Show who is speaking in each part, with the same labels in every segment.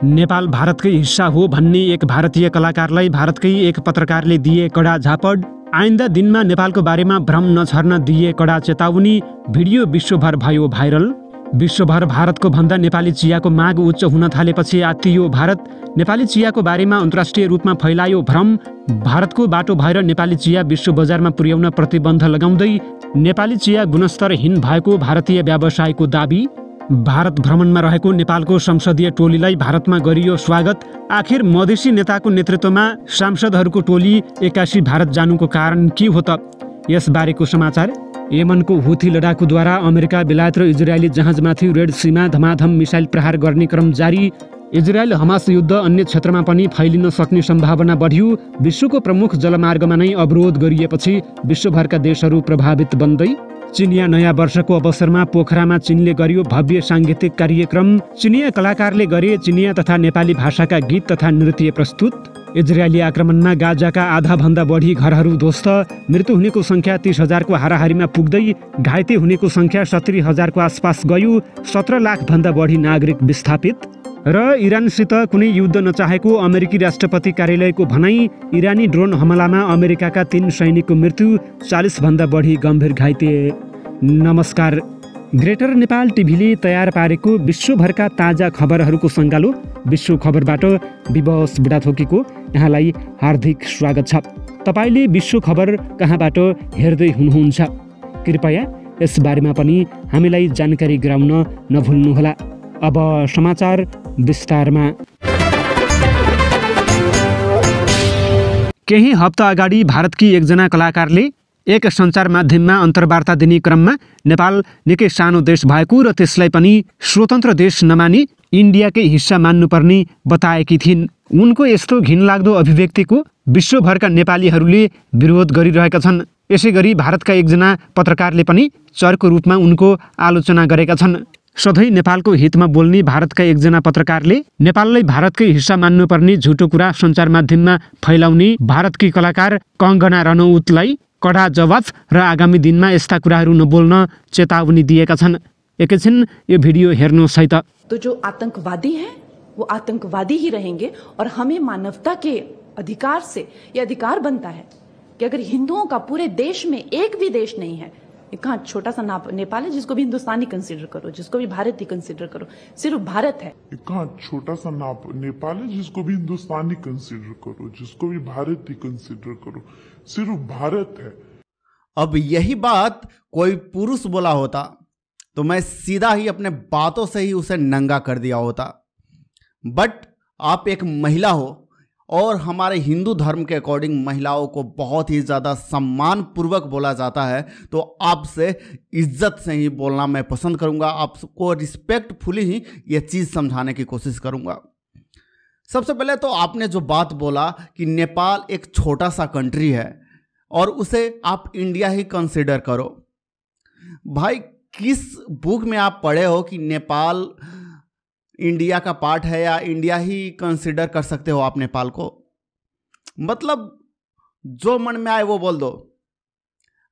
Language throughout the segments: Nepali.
Speaker 1: नेपाल भारतकै हिस्सा हो भन्ने एक भारतीय कलाकारलाई भारतकै एक पत्रकारले दिए कडा झापड। आइन्दा दिनमा नेपालको बारेमा भ्रम नछर्न दिए कडा चेतावनी। भिडियो विश्वभर भयो भाइरल। विश्वभर भारतको भन्दा नेपाली चियाको माग उच्च हुन थालेपछि आत्तियो भारत। नेपाली चियाको बारेमा अन्तर्राष्ट्रिय रूपमा फैलायो भ्रम। भारतको बाटो भएर नेपाली चिया विश्व बजारमा पुर्याउन प्रतिबन्ध लगाउँदै नेपाली चिया गुणस्तरहीन भएको भारतीय व्यवसायको दाबी। भारत भ्रमणमा रहेको नेपालको संसदीय टोलीलाई भारतमा गरियो स्वागत। आखिर मधेसी नेताको नेतृत्वमा सांसदहरूको टोली एक्कासी भारत जानुको कारण के हो त? यसबारेको समाचार। यमनको हुथी लडाकुद्वारा अमेरिका, बेलायत र इजरायली जहाजमाथि रेड सीमा धमाधम मिसाइल प्रहार गर्ने क्रम जारी। इजरायल हमास युद्ध अन्य क्षेत्रमा पनि फैलिन सक्ने सम्भावना बढ्यो। विश्वको प्रमुख जलमार्गमा नै अवरोध गरिएपछि विश्वभरका देशहरू प्रभावित बन्दै। चिनिया नयाँ वर्षको अवसरमा पोखरामा चीनले गर्यो भव्य सांगीतिक कार्यक्रम। चिनिया कलाकारले गरे चिनिया तथा नेपाली भाषाका गीत तथा नृत्य प्रस्तुत। इजरायली आक्रमणमा गाजाका आधाभन्दा बढी घरहरू ध्वस्त। मृत्यु हुनेको सङ्ख्या 30,000को हाराहारीमा पुग्दै घाइते हुनेको सङ्ख्या 70,000को आसपास गयो। 17 लाखभन्दा बढी नागरिक विस्थापित। र इरानसित कुनै युद्ध नचाहेको अमेरिकी राष्ट्रपति कार्यालयको भनाई। इरानी ड्रोन हमलामा अमेरिकाका 3 सैनिकको मृत्यु, 40भन्दा बढी गम्भीर घाइते। नमस्कार, ग्रेटर नेपाल टिभीले तयार पारेको विश्वभरका ताजा खबरहरूको सङ्गालो विश्व खबरबाट विवश बुढाथोकीको यहाँलाई हार्दिक स्वागत छ। तपाईँले विश्व खबर कहाँबाट हेर्दै हुनुहुन्छ कृपया यसबारेमा पनि हामीलाई जानकारी गराउन नभुल्नुहोला। अब समाचार विस्तारमा। केही हप्ता अगाडि भारतकी एकजना कलाकारले एक सञ्चार माध्यममा अन्तर्वार्ता दिने क्रममा नेपाल निकै सानो देश भएको र त्यसलाई पनि स्वतन्त्र देश नमानी इन्डियाकै हिस्सा मान्नुपर्ने बताएकी थिइन्। उनको यस्तो घिनलाग्दो अभिव्यक्तिको विश्वभरका नेपालीहरूले विरोध गरिरहेका छन्। यसैगरी भारतका एकजना पत्रकारले पनि चर्को रूपमा उनको आलोचना गरेका छन्। सधैँ नेपालको हितमा बोल्ने भारतका एकजना पत्रकारले नेपाललाई भारतकै हिस्सा मान्नुपर्ने झुटो कुरा सञ्चार माध्यममा फैलाउने भारतकी कलाकार कङ्गना रनौतलाई कडा जवाफ र आगामी दिनमा यस्ता कुराहरू नबोल्न चेतावनी दिएका छन्। एकैछिन यो भिडियो हेर्नुहोस् है त।
Speaker 2: तो जो आतंकवादी हैं वो आतंकवादी ही रहेंगे और हमें मानवता के अधिकार से ये अधिकार बनता है कि अगर हिंदुओं का पूरे देश में एक भी देश नहीं है, कहाँ छोटा सा नेपाल है जिसको भी हिंदुस्तानी कंसीडर करो, जिसको भी भारत ही कंसीडर करो, सिर्फ भारत है।
Speaker 3: कहाँ छोटा सा नेपाल है जिसको भी हिंदुस्तानी कंसीडर करो, जिसको भी भारत ही कंसीडर करो, सिर्फ भारत है।
Speaker 4: अब यही बात कोई पुरुष बोला होता तो मैं सीधा ही अपने बातों से ही उसे नंगा कर दिया होता। बट आप एक महिला हो और हमारे हिंदू धर्म के अकॉर्डिंग महिलाओं को बहुत ही ज़्यादा सम्मान पूर्वक बोला जाता है, तो आपसे इज्जत से ही बोलना मैं पसंद करूंगा। आपको रिस्पेक्टफुली ही ये चीज़ समझाने की कोशिश करूंगा। सबसे पहले तो आपने जो बात बोला कि नेपाल एक छोटा सा कंट्री है और उसे आप इंडिया ही कंसिडर करो। भाई, किस बुक में आप पढ़े हो कि नेपाल इंडिया का पार्ट है या इंडिया ही कंसिडर कर सकते हो आप नेपाल को? मतलब जो मन में आए वो बोल दो।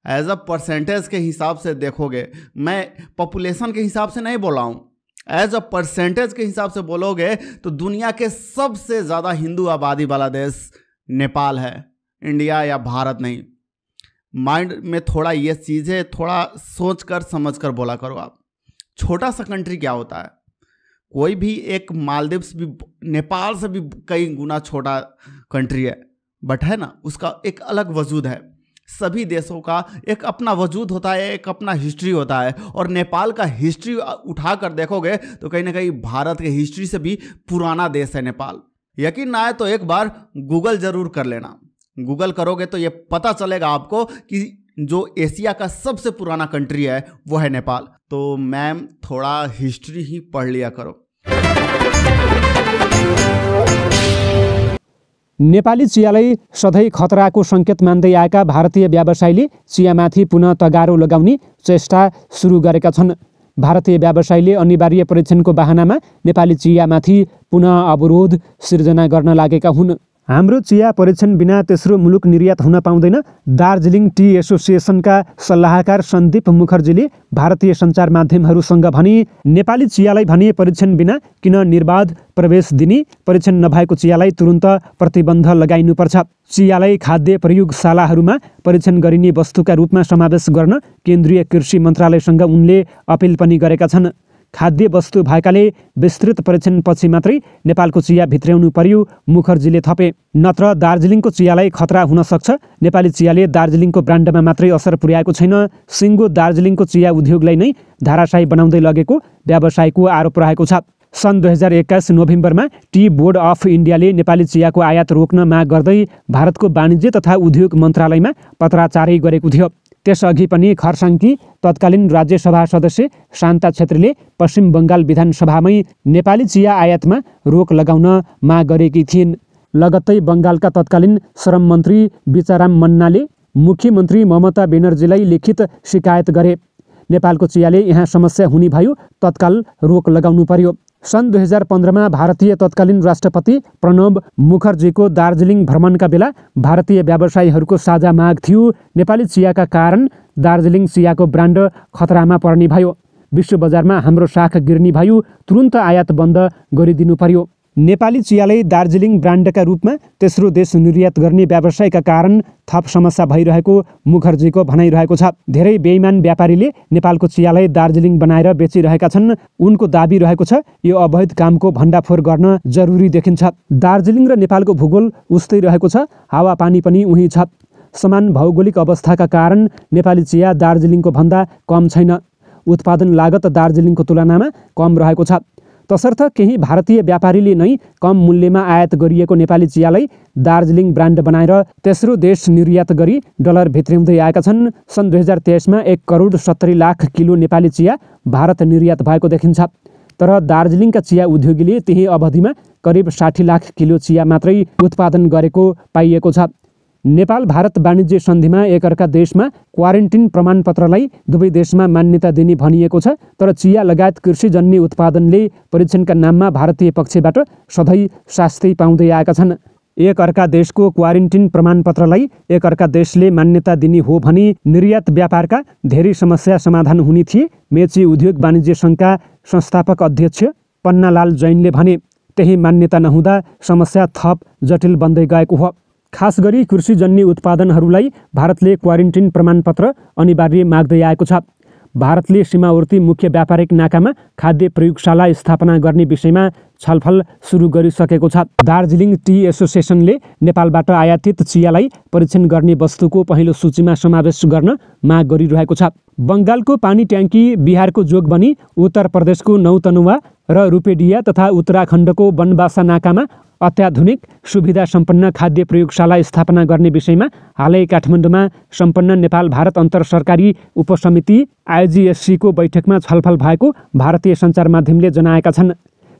Speaker 4: एज अ परसेंटेज के हिसाब से देखोगे, मैं पॉपुलेशन के हिसाब से नहीं बोल रहा हूँ, एज अ परसेंटेज के हिसाब से बोलोगे तो दुनिया के सबसे ज़्यादा हिंदू आबादी वाला देश नेपाल है, इंडिया या भारत नहीं। माइंड में थोड़ा ये चीज़ें थोड़ा सोच कर समझ कर बोला करो आप। छोटा सा कंट्री क्या होता है? कोई भी एक मालदीव्स भी नेपाल से भी कई गुना छोटा कंट्री है, बट है ना, उसका एक अलग वजूद है। सभी देशों का एक अपना वजूद होता है, एक अपना हिस्ट्री होता है। और नेपाल का हिस्ट्री उठा कर देखोगे तो कहीं ना कहीं भारत के हिस्ट्री से भी पुराना देश है नेपाल। यकीन ना आए तो एक बार गूगल जरूर कर लेना। गूगल करोगे तो ये पता चलेगा आपको कि जो एशिया का सबसे पुराना कंट्री है वो है नेपाल। तो मैम, थोड़ा हिस्ट्री ही पढ़ लिया करो।
Speaker 1: नेपाली चियालाई सधैँ खतराको सङ्केत मान्दै आएका भारतीय व्यवसायीले चियामाथि पुनः तगारो लगाउने चेष्टा सुरु गरेका छन्। भारतीय व्यवसायीले अनिवार्य परीक्षणको बहानामा नेपाली चियामाथि पुनः अवरोध सिर्जना गर्न लागेका हुन्। हाम्रो चिया परीक्षण बिना तेस्रो मुलुक निर्यात हुन पाउँदैन। दार्जिलिङ टी एसोसिएसनका सल्लाहकार सन्दीप मुखर्जीले भारतीय सञ्चार माध्यमहरूसँग भने नेपाली चियालाई भने परीक्षण बिना किन निर्बाध प्रवेश दिने, परीक्षण नभएको चियालाई तुरुन्त प्रतिबन्ध लगाइनुपर्छ। चियालाई खाद्य प्रयोगशालाहरूमा परीक्षण गरिने वस्तुका रूपमा समावेश गर्न केन्द्रीय कृषि मन्त्रालयसँग उनले अपिल पनि गरेका छन्। खाद्य वस्तु भएकाले विस्तृत परीक्षणपछि मात्रै नेपालको चिया भित्र्याउनु पर्यो, मुखर्जीले थपे। नत्र दार्जिलिङको चियालाई खतरा हुन सक्छ। नेपाली चियाले दार्जिलिङको ब्रान्डमा मात्रै असर पुर्याएको छैन, सिङ्गो दार्जिलिङको चिया उद्योगलाई नै धाराशायी बनाउँदै लगेको व्यवसायको आरोप रहेको छ। सन् 2021 नोभेम्बरमा टी बोर्ड अफ इन्डियाले नेपाली चियाको आयात रोक्न माग गर्दै भारतको वाणिज्य तथा उद्योग मन्त्रालयमा पत्राचारै गरेको थियो। त्यसअघि पनि खरसाङकी तत्कालीन राज्यसभा सदस्य शान्ता छेत्रीले पश्चिम बङ्गाल विधानसभामै नेपाली चिया आयातमा रोक लगाउन माग गरेकी थिइन्। लगत्तै बङ्गालका तत्कालीन श्रम मन्त्री बिचाराम मन्नाले मुख्यमन्त्री ममता बेनर्जीलाई लिखित शिकायत गरे। नेपालको चियाले यहाँ समस्या हुने भयो, तत्काल रोक लगाउनु पर्यो। सन् 2015मा भारतीय तत्कालीन राष्ट्रपति प्रणब मुखर्जीको दार्जिलिङ भ्रमणका बेला भारतीय व्यवसायीहरूको साझा माग थियो, नेपाली चियाका कारण दार्जिलिङ चियाको ब्रान्ड खतरामा पर्ने भयो, विश्व बजारमा हाम्रो शाख गिर्ने भयो, तुरुन्त आयात बन्द गरिदिनु पर्यो। नेपाली चियालाई दार्जिलिङ ब्रान्डका रूपमा तेस्रो देश निर्यात गर्ने व्यवसायका कारण थप समस्या भइरहेको मुखर्जीको भनाइरहेको छ। धेरै बेइमान व्यापारीले नेपालको चियालाई दार्जिलिङ बनाएर बेचिरहेका छन्। उनको दाबी रहेको छ यो अवैध कामको भण्डाफोर गर्न जरुरी देखिन्छ। दार्जिलिङ र नेपालको भूगोल उस्तै रहेको छ, हावापानी पनि उही छ। समान भौगोलिक अवस्थाका कारण नेपाली चिया दार्जिलिङको भन्दा कम छैन। उत्पादन लागत दार्जिलिङको तुलनामा कम रहेको छ। तसर्थ केही भारतीय व्यापारीले नै कम मूल्यमा आयात गरिएको नेपाली चियालाई दार्जिलिङ ब्रान्ड बनाएर तेस्रो देश निर्यात गरी डलर भित्र्याउँदै आएका छन्। सन् 2023मा 1 करोड 70 लाख किलो नेपाली चिया भारत निर्यात भएको देखिन्छ। तर दार्जिलिङका चिया उद्योगीले त्यही अवधिमा करिब 60 लाख किलो चिया मात्रै उत्पादन गरेको पाइएको छ। नेपाल भारत वाणिज्य सन्धिमा एकअर्का देशमा क्वारेन्टिन प्रमाणपत्रलाई दुवै देशमा मान्यता दिने भनिएको छ। तर चिया लगायत कृषिजन्य उत्पादनले परीक्षणका नाममा भारतीय पक्षबाट सधैँ शास्ति पाउँदै आएका छन्। एकअर्का देशको क्वारेन्टिन प्रमाणपत्रलाई एकअर्का देशले मान्यता दिने हो भने निर्यात व्यापारका धेरै समस्या समाधान हुने थिए, मेची उद्योग वाणिज्य सङ्घका संस्थापक अध्यक्ष पन्नालाल जैनले भने। त्यही मान्यता नहुँदा समस्या थप जटिल बन्दै गएको हो। खास गरी कृषिजन्य उत्पादनहरूलाई भारतले क्वारेन्टिन प्रमाणपत्र अनिवार्य माग्दै आएको छ। भारतले सीमावर्ती मुख्य व्यापारिक नाकामा खाद्य प्रयोगशाला स्थापना गर्ने विषयमा छलफल सुरु गरिसकेको छ। दार्जिलिङ टी एसोसिएसनले नेपालबाट आयातित चियालाई परीक्षण गर्ने वस्तुको पहिलो सूचीमा समावेश गर्न माग गरिरहेको छ। बङ्गालको पानी ट्याङ्की, बिहारको जोगबनी, उत्तर प्रदेशको नौतनुवा र रूपेडिया तथा उत्तराखण्डको बनबासा नाकामा अत्याधुनिक सुविधा सम्पन्न खाद्य प्रयोगशाला स्थापना गर्ने विषयमा हालै काठमाडौँमा सम्पन्न नेपाल भारत अन्तर सरकारी उपसमिति आइजिएससीको बैठकमा छलफल भएको भारतीय सञ्चार माध्यमले जनाएका छन्।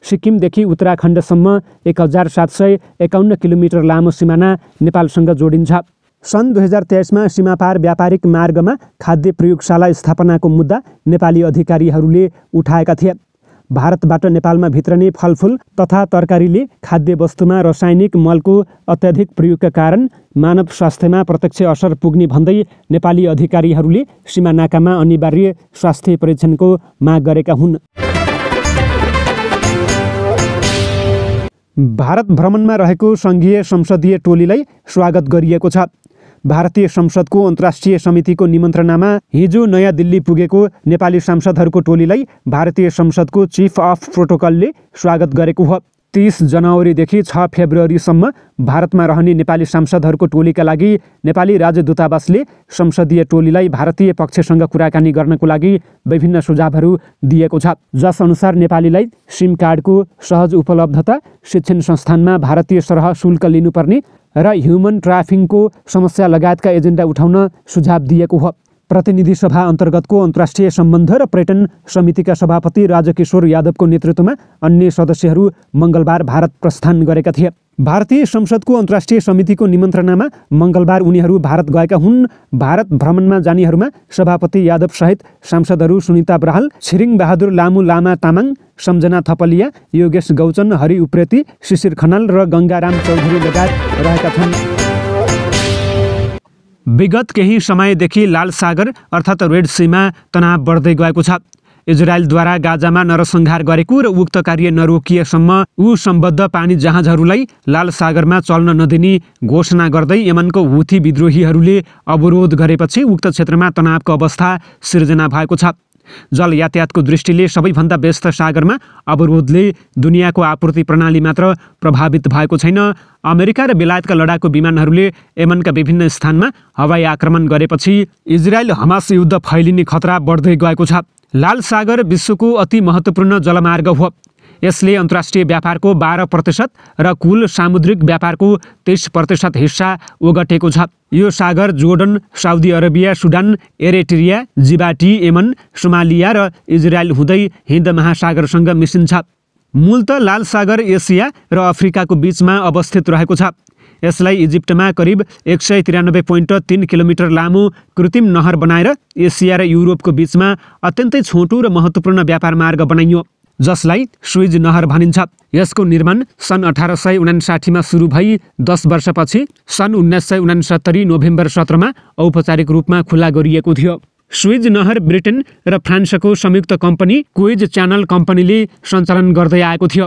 Speaker 1: सिक्किमदेखि उत्तराखण्डसम्म 1751 किलोमिटर लामो सिमाना नेपालसँग जोडिन्छ। सन् 2023मा सीमापार व्यापारिक मार्गमा खाद्य प्रयोगशाला स्थापनाको मुद्दा नेपाली अधिकारीहरूले उठाएका थिए। भारतबाट नेपालमा भित्रने फलफुल तथा तरकारीले खाद्य वस्तुमा रासायनिक मलको अत्याधिक प्रयोगका कारण मानव स्वास्थ्यमा प्रत्यक्ष असर पुग्ने भन्दै नेपाली अधिकारीहरूले सीमा नाकामा अनिवार्य स्वास्थ्य परीक्षणको माग गरेका हुन्। भारत भ्रमणमा रहेको सङ्घीय संसदीय टोलीलाई स्वागत गरिएको छ। भारतीय संसदको अन्तर्राष्ट्रिय समितिको निमन्त्रणामा हिजो नयाँ दिल्ली पुगेको नेपाली सांसदहरूको टोलीलाई भारतीय संसदको चिफ अफ प्रोटोकलले स्वागत गरेको हो। 30 जनवरीदेखि 6 फेब्रुअरीसम्म भारतमा रहने नेपाली सांसदहरूको टोलीका लागि नेपाली राजदूतावासले संसदीय टोलीलाई भारतीय पक्षसँग कुराकानी गर्नको लागि विभिन्न सुझावहरू दिएको छ। जसअनुसार नेपालीलाई सिम कार्डको सहज उपलब्धता, शिक्षण संस्थानमा भारतीय सरह शुल्क लिनुपर्ने र ह्युमन ट्राफिकिङको समस्या लगायतका एजेन्डा उठाउन सुझाव दिएको हो। प्रतिनिधि सभा अन्तर्गतको अन्तर्राष्ट्रिय सम्बन्ध र पर्यटन समितिका सभापति राजकिशोर यादवको नेतृत्वमा अन्य सदस्यहरू मङ्गलबार भारत प्रस्थान गरेका थिए। भारतीय संसदको अन्तर्राष्ट्रिय समितिको निमन्त्रणामा मङ्गलबार उनीहरू भारत गएका हुन्। भारत भ्रमणमा जानेहरूमा सभापति यादवसहित सांसदहरू सुनिता बराल, छिरिङ बहादुर लामु लामा तामाङ, सम्झना थपलिया, योगेश गौचन, हरि उप्रेती, शिशिर खनाल र गङ्गाराम चौधरी लगायत रहेका छन्। विगत केही समयदेखि लाल सागर अर्थात् रेड सीमा तनाव बढ्दै गएको छ। इजरायलद्वारा गाजामा नरसंहार गरेको र उक्त कार्य नरोकिएसम्म ऊ सम्बद्ध पानी जहाजहरूलाई लाल सागरमा चल्न नदिने घोषणा गर्दै यमनको हुथी विद्रोहीहरूले अवरोध गरेपछि उक्त क्षेत्रमा तनावको अवस्था सिर्जना भएको छ। जल यातायातको दृष्टिले सबैभन्दा व्यस्त सागरमा अवरोधले दुनियाँको आपूर्ति प्रणाली मात्र प्रभावित भएको छैन। अमेरिका र बेलायतका लडाकु विमानहरूले यमनका विभिन्न स्थानमा हवाई आक्रमण गरेपछि इजरायल हमास युद्ध फैलिने खतरा बढ्दै गएको छ। लाल सागर विश्वको अति महत्त्वपूर्ण जलमार्ग हो। यसले अन्तर्राष्ट्रिय व्यापारको 12% र कुल सामुद्रिक व्यापारको 23% हिस्सा ओगटेको छ। यो सागर Jordan, Saudi Arabia, Sudan, Eritrea, Djibouti, Yemen, Somalia र इजरायल हुँदै हिन्द महासागरसँग मिसिन्छ। मूलत लाल सागर एसिया र अफ्रिकाको बीचमा अवस्थित रहेको छ। यसलाई इजिप्टमा करिब 193.3 किलोमिटर लामो कृत्रिम नहर बनाएर एसिया र युरोपको बीचमा अत्यन्तै छोटो र महत्त्वपूर्ण व्यापार मार्ग बनाइयो, जसलाई स्विज नहर भनिन्छ। यसको निर्माण सन् 1859 मा सुरु भई 10 वर्षपछि सन् 1969 नोभेम्बर 17 मा औपचारिक रूपमा खुला गरिएको थियो। स्विज नहर ब्रिटेन र फ्रान्सको संयुक्त कम्पनी क्विज च्यानल कम्पनीले सञ्चालन गर्दै आएको थियो।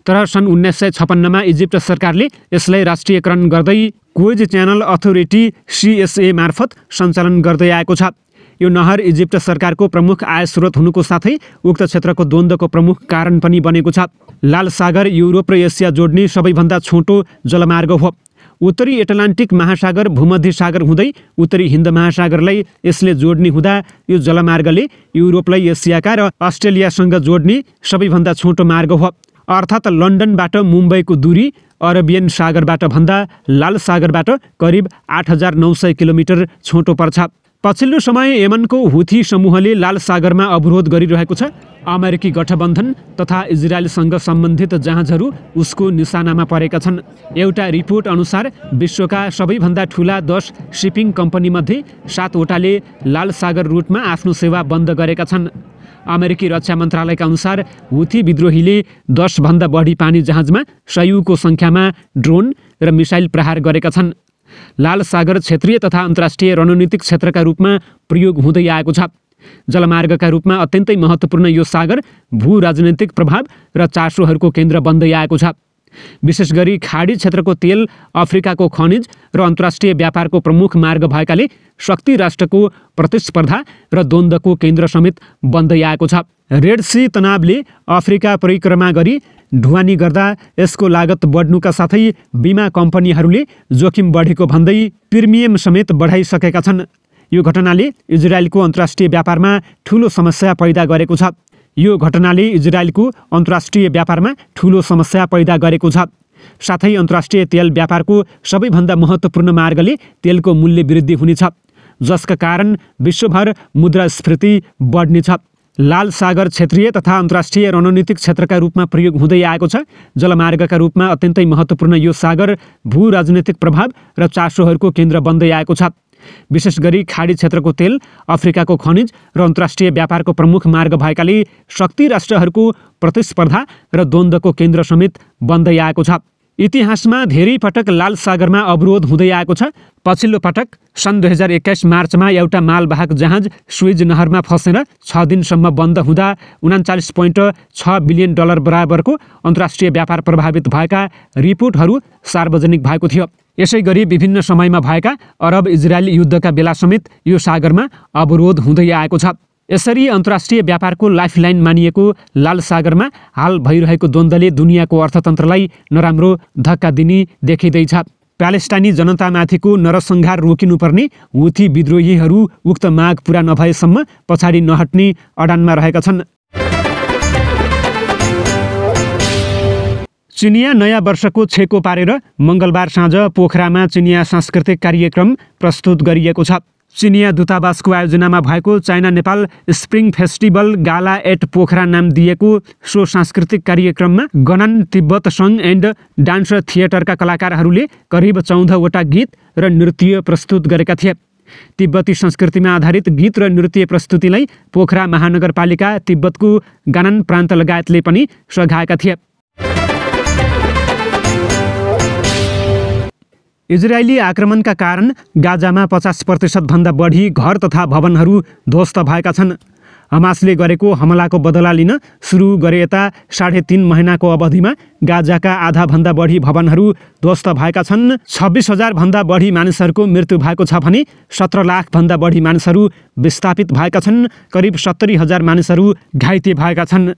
Speaker 1: तर सन् 1956 मा इजिप्ट सरकारले यसलाई राष्ट्रियकरण गर्दै क्विज च्यानल अथोरिटी CSA मार्फत सञ्चालन गर्दै आएको छ। यो नहर इजिप्ट सरकारको प्रमुख आय स्रोत हुनुको साथै उक्त क्षेत्रको द्वन्द्वको प्रमुख कारण पनि बनेको छ। लाल सागर युरोप र एसिया जोड्ने सबैभन्दा छोटो जलमार्ग हो। उत्तरी एटलान्टिक महासागर भूमध्य सागर हुँदै उत्तरी हिन्द महासागरलाई यसले जोड्ने हुँदा यो जलमार्गले युरोपलाई एसियाका र अस्ट्रेलियासँग जोड्ने सबैभन्दा छोटो मार्ग हो। अर्थात् लन्डनबाट मुम्बईको दूरी अरेबियन सागरबाट भन्दा लाल सागरबाट करिब 8900 किलोमिटर छोटो पर्छ। पछिल्लो समय यमनको हुथी समूहले लाल सागरमा अवरोध गरिरहेको छ। अमेरिकी गठबन्धन तथा इजरायलसँग सम्बन्धित जहाजहरू उसको निशानामा परेका छन्। एउटा रिपोर्ट अनुसार विश्वका सबैभन्दा ठूला 10 सिपिङ कम्पनीमध्ये 7वटाले लाल सागर रुटमा आफ्नो सेवा बन्द गरेका छन्। अमेरिकी रक्षा मन्त्रालयका अनुसार हुथी विद्रोहीले 10 भन्दा बढी पानी जहाजमा सयौंको सङ्ख्यामा ड्रोन र मिसाइल प्रहार गरेका छन्। लाल सागर क्षेत्रीय तथा अन्तर्राष्ट्रिय रणनीतिक क्षेत्रका रूपमा प्रयोग हुँदै आएको छ। जलमार्गका रूपमा अत्यन्तै महत्त्वपूर्ण यो सागर भू राजनैतिक प्रभाव र चासोहरूको केन्द्र बन्दै आएको छ। विशेष गरी खाडी क्षेत्रको तेल, अफ्रिकाको खनिज र अन्तर्राष्ट्रिय व्यापारको प्रमुख मार्ग भएकाले शक्ति राष्ट्रको प्रतिस्पर्धा र द्वन्द्वको केन्द्र समेत बन्दै आएको छ। रेड सी तनावले अफ्रिका परिक्रमा गरी ढुवानी गर्दा यसको लागत बढ्नुका साथै बीमा कम्पनीहरूले जोखिम बढेको भन्दै प्रिमियम समेत बढाइसकेका छन्। यो घटनाले इजरायलको अन्तर्राष्ट्रिय व्यापारमा ठूलो समस्या पैदा गरेको छ। यो घटनाले इजरायलको अन्तर्राष्ट्रिय व्यापारमा ठूलो समस्या पैदा गरेको छ। साथै अन्तर्राष्ट्रिय तेल व्यापारको सबैभन्दा महत्त्वपूर्ण मार्गले तेलको मूल्य वृद्धि हुनेछ, जसका कारण विश्वभर मुद्रास्फीति बढ्नेछ। लाल सागर क्षेत्रीय तथा अन्तर्राष्ट्रिय रणनीतिक क्षेत्रका रूपमा प्रयोग हुँदै आएको छ। जलमार्गका रूपमा अत्यन्तै महत्त्वपूर्ण यो सागर भू राजनैतिक प्रभाव र चासोहरूको केन्द्र बन्दै आएको छ। विशेष गरी खाडी क्षेत्रको तेल, अफ्रिकाको खनिज र अन्तर्राष्ट्रिय व्यापारको प्रमुख मार्ग भएकाले शक्ति राष्ट्रहरूको प्रतिस्पर्धा र द्वन्द्वको केन्द्र समेत बन्दै आएको छ। इतिहासमा धेरै पटक लाल सागरमा अवरोध हुँदै आएको छ। पछिल्लो पटक सन् 2021 मार्चमा एउटा मालवाहक जहाज स्विज नहरमा फसेर 6 दिनसम्म बन्द हुँदा $39.6 बिलियन बराबरको अन्तर्राष्ट्रिय व्यापार प्रभावित भएका रिपोर्टहरू सार्वजनिक भएको थियो। यसै गरी विभिन्न समयमा भएका अरब इजरायल युद्धका बेला समेत यो सागरमा अवरोध हुँदै आएको छ। यसरी अन्तर्राष्ट्रिय व्यापारको लाइफलाइन मानिएको लाल सागरमा हाल भइरहेको द्वन्द्वले दुनियाँको अर्थतन्त्रलाई नराम्रो धक्का दिने देखिँदैछ। प्यालेस्टाइनी जनतामाथिको नरसंहार रोकिनुपर्ने हुथी विद्रोहीहरू उक्त माग पूरा नभएसम्म पछाडि नहट्ने अडानमा रहेका छन्। चिनिया नयाँ वर्षको छेको पारेर मङ्गलबार साँझ पोखरामा चिनिया सांस्कृतिक कार्यक्रम प्रस्तुत गरिएको छ। चिनिया दूतावासको आयोजनामा भएको चाइना नेपाल स्प्रिङ फेस्टिभल गाला एट पोखरा नाम दिएको सो सांस्कृतिक कार्यक्रममा गनान तिब्बत सङ एन्ड डान्स थिएटरका कलाकारहरूले करिब 14वटा गीत र नृत्य प्रस्तुत गरेका थिए। तिब्बती संस्कृतिमा आधारित गीत र नृत्य प्रस्तुतिलाई पोखरा महानगरपालिका, तिब्बतको गानान प्रान्त लगायतले पनि सघाएका थिए। इजरायली आक्रमणका कारण गाजामा 50% भन्दा बढी घर तथा भवनहरू ध्वस्त भएका छन्। हमासले गरेको हमलाको बदला लिन सुरु गरे यता 3.5 महिनाको अवधिमा गाजाका आधाभन्दा बढी भवनहरू ध्वस्त भएका छन्। 26,000 भन्दा बढी मानिसहरूको मृत्यु भएको छ भने 17 लाख भन्दा बढी मानिसहरू विस्थापित भएका छन्। करिब 70,000 मानिसहरू घाइते भएका छन्।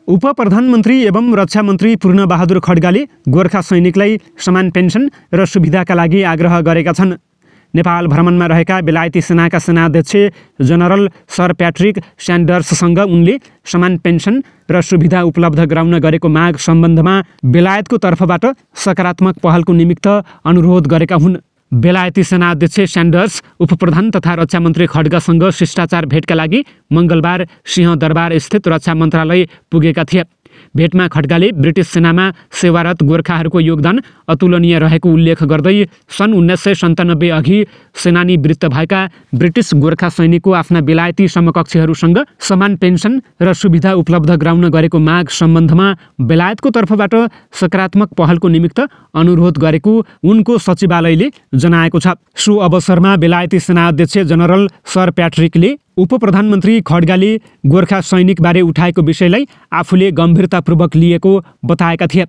Speaker 1: उप प्रधानमन्त्री एवं रक्षा मन्त्री पूर्णबहादुर खड्गाले गोर्खा सैनिकलाई समान पेन्सन र सुविधाका लागि आग्रह गरेका छन्। नेपाल भ्रमणमा रहेका बेलायती सेनाका सेनाध्यक्ष जनरल सर प्याट्रिक स्यान्डर्ससँग उनले समान पेन्सन र सुविधा उपलब्ध गराउन गरेको माग सम्बन्धमा बेलायतको तर्फबाट सकारात्मक पहलको निमित्त अनुरोध गरेका हुन्। बेलायती सेनाध्यक्ष स्यान्डर्स उपप्रधान तथा रक्षा मन्त्री खड्गासँग शिष्टाचार भेटका लागि मङ्गलबार सिंहदरबार स्थित रक्षा मन्त्रालय पुगेका थिए। भेटमा खड्गाले ब्रिटिस सेनामा सेवारत गोर्खाहरूको योगदान अतुलनीय रहेको उल्लेख गर्दै सन् 1997 अघि सेनानिवृत्त भएका ब्रिटिस गोर्खा सैनिकको आफ्ना बेलायती समकक्षीहरूसँग समान पेन्सन र सुविधा उपलब्ध गराउन गरेको माग सम्बन्धमा बेलायतको तर्फबाट सकारात्मक पहलको निमित्त अनुरोध गरेको उनको सचिवालयले जनाएको छ। सो अवसरमा बेलायती सेनाध्यक्ष जनरल सर प्याट्रिकले उप प्रधानमन्त्री खड्गाले गोर्खा सैनिकबारे उठाएको विषयलाई आफूले गम्भीरतापूर्वक लिएको बताएका थिए।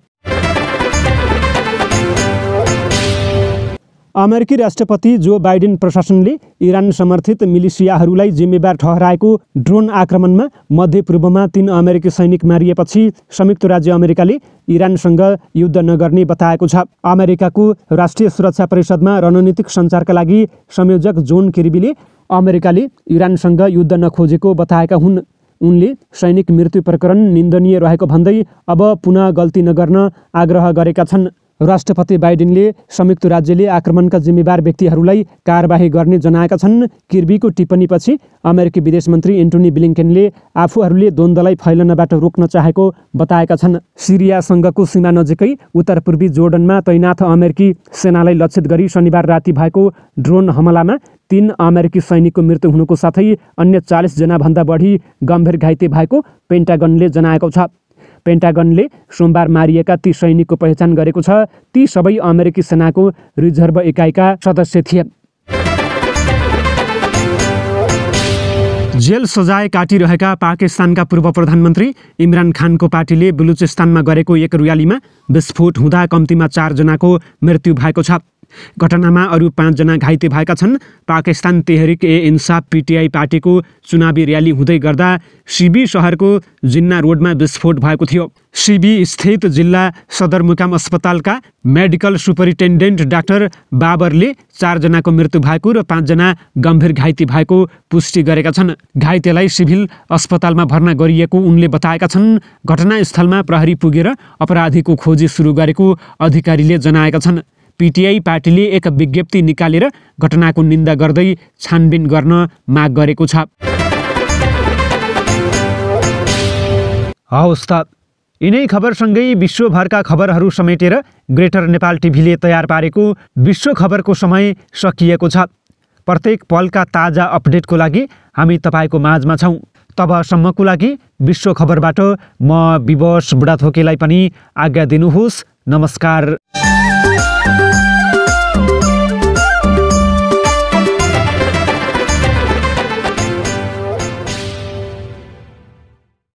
Speaker 1: अमेरिकी राष्ट्रपति जो बाइडेन प्रशासनले इरान समर्थित मिलिसियाहरूलाई जिम्मेवार ठहराएको ड्रोन आक्रमणमा मध्यपूर्वमा 3 अमेरिकी सैनिक मारिएपछि संयुक्त राज्य अमेरिकाले इरानसँग युद्ध नगर्ने बताएको छ। अमेरिकाको राष्ट्रिय सुरक्षा परिषदमा रणनीतिक सञ्चारका लागि संयोजक जोन किर्बीले अमेरिकाले इरानसँग युद्ध नखोजेको बताएका हुन्। उनले सैनिक मृत्यु प्रकरण निन्दनीय रहेको भन्दै अब पुनः गल्ती नगर्न आग्रह गरेका छन्। राष्ट्रपति बाइडेनले संयुक्त राज्यले आक्रमणका जिम्मेवार व्यक्तिहरूलाई कारबाही गर्ने जनाएका छन्। किर्बीको टिप्पणीपछि अमेरिकी विदेश मन्त्री एन्टोनी ब्लिङ्केनले आफूहरूले द्वन्द्वलाई फैलनबाट रोक्न चाहेको बताएका छन्। सिरियासँगको सीमा नजिकै उत्तर पूर्वी जोर्डनमा तैनाथ अमेरिकी सेनालाई लक्षित गरी शनिबार राति भएको ड्रोन हमलामा 3 अमेरिकी सैनिकको मृत्यु हुनुको साथै अन्य 40 जनाभन्दा बढी गम्भीर घाइते भएको पेन्टागनले जनाएको छ। पेन्टागनले सोमबार मारिएका ती सैनिकको पहिचान गरेको छ। ती सबै अमेरिकी सेनाको रिजर्भ एकाइका सदस्य थिए। जेल सजाय काटिरहेका पाकिस्तानका पूर्व प्रधानमन्त्री इमरान खानको पार्टीले बलुचिस्तानमा गरेको एक र्यालीमा विस्फोट हुँदा कम्तीमा 4 जनाको मृत्यु भएको छ। घटनामा अरू 5 जना घाइते भएका छन्। पाकिस्तान तेहरिक ए इन्साफ पीटीआई पार्टीको चुनावी र्याली हुँदै गर्दा सिबी शहरको जिन्ना रोडमा विस्फोट भएको थियो। सिबी स्थित जिल्ला सदरमुकाम अस्पतालका मेडिकल सुपरिन्टेन्डेन्ट डाक्टर बाबरले 4 जनाको मृत्यु भएको र 5 जना गम्भीर घाइते भएको पुष्टि गरेका छन्। घाइतेलाई सिभिल अस्पतालमा भर्ना गरिएको उनले बताएका छन्। घटनास्थलमा प्रहरी पुगेर अपराधीको खोजी सुरु गरेको अधिकारीले जनाएका छन्। पीटीआई पार्टीले एक विज्ञप्ति निकालेर घटनाको निन्दा गर्दै छानबिन गर्न माग गरेको छ। हवस् त यिनै खबरसँगै विश्वभरका खबरहरू समेटेर ग्रेटर नेपाल टिभीले तयार पारेको विश्व खबरको समय सकिएको छ। प्रत्येक पलका ताजा अपडेटको लागि हामी तपाईँको माझमा छौँ। तबसम्मको लागि विश्व खबरबाट म विवश बुढाथोकेलाई पनि आज्ञा दिनुहोस्। नमस्कार।